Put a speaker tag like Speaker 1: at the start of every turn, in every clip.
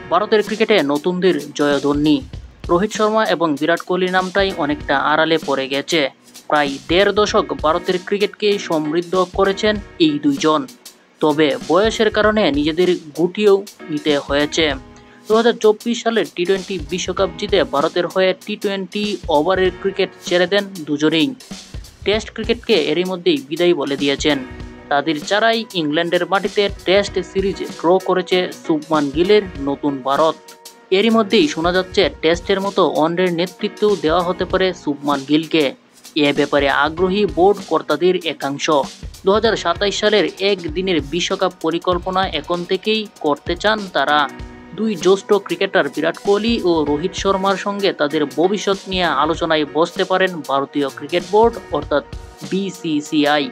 Speaker 1: ভারতের ক্রিকেটে নতুনদের জয়ধ্বনি। রোহিত শর্মা এবং বিরাট কোহলির নামটাই অনেকটা আড়ালে পড়ে গেছে। প্রায় ১.৫ দশক ভারতের ক্রিকেটকে সমৃদ্ধ করেছেন এই দুইজন। তবে বয়সের কারণে নিজেদের গুটিয়েও নিতে হয়েছে। ২০২৪ সালের টি-২০ বিশ্বকাপ জিতে ভারতের হয়ে টি-২০ ওভারের ক্রিকেট ছেড়ে দেন দুজনেই। টেস্ট ক্রিকেটকে এরই মধ্যেই বিদায় বলে দিয়েছেন। তাদের ছাড়াই ইংল্যান্ডের মাটিতে টেস্ট সিরিজ ড্র করেছে শুভমান গিলের নতুন ভারত। এরই মধ্যেই শোনা যাচ্ছে টেস্টের মতো ওয়ানডের নেতৃত্বও দেওয়া হতে পারে শুভমান গিলকে। এ ব্যাপারে আগ্রহী বোর্ড কর্তাদের একাংশ। ২০২৭ সালের একদিনের বিশ্বকাপ পরিকল্পনা এখন থেকেই করতে চান তারা। দুই জ্যেষ্ঠ ক্রিকেটার বিরাট কোহলি ও রোহিত শর্মার সঙ্গে তাদের ভবিষ্যৎ নিয়ে আলোচনায় বসতে পারেন ভারতীয় ক্রিকেট বোর্ড অর্থাৎ বিসিসিআই।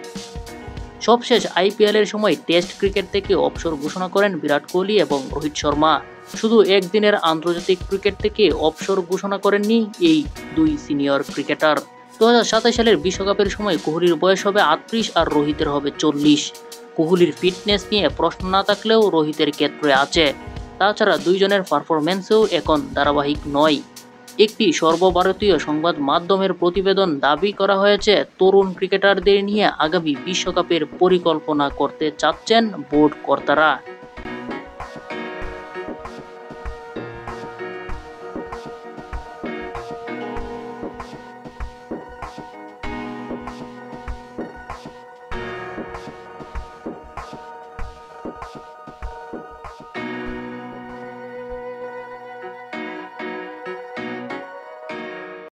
Speaker 1: সবশেষ আইপিএলের সময় টেস্ট ক্রিকেট থেকে অবসর ঘোষণা করেন বিরাট কোহলি এবং রোহিত শর্মা। শুধু একদিনের আন্তর্জাতিক ক্রিকেট থেকে অবসর ঘোষণা করেননি এই দুই সিনিয়র ক্রিকেটার। ২০২৭ সালের বিশ্বকাপের সময় কোহলির বয়স হবে ৩৮ আর রোহিতের হবে ৪০। কোহলির ফিটনেস নিয়ে প্রশ্ন না থাকলেও রোহিতের ক্ষেত্রে আছে। তাছাড়া দুইজনের পারফরম্যান্সও এখন ধারাবাহিক নয়। একটি সর্বভারতীয় সংবাদ মাধ্যমের প্রতিবেদন দাবি করা হয়েছে তরুণ ক্রিকেটারদের নিয়ে আগামী বিশ্বকাপের পরিকল্পনা করতে চাচ্ছেন বোর্ড কর্তারা।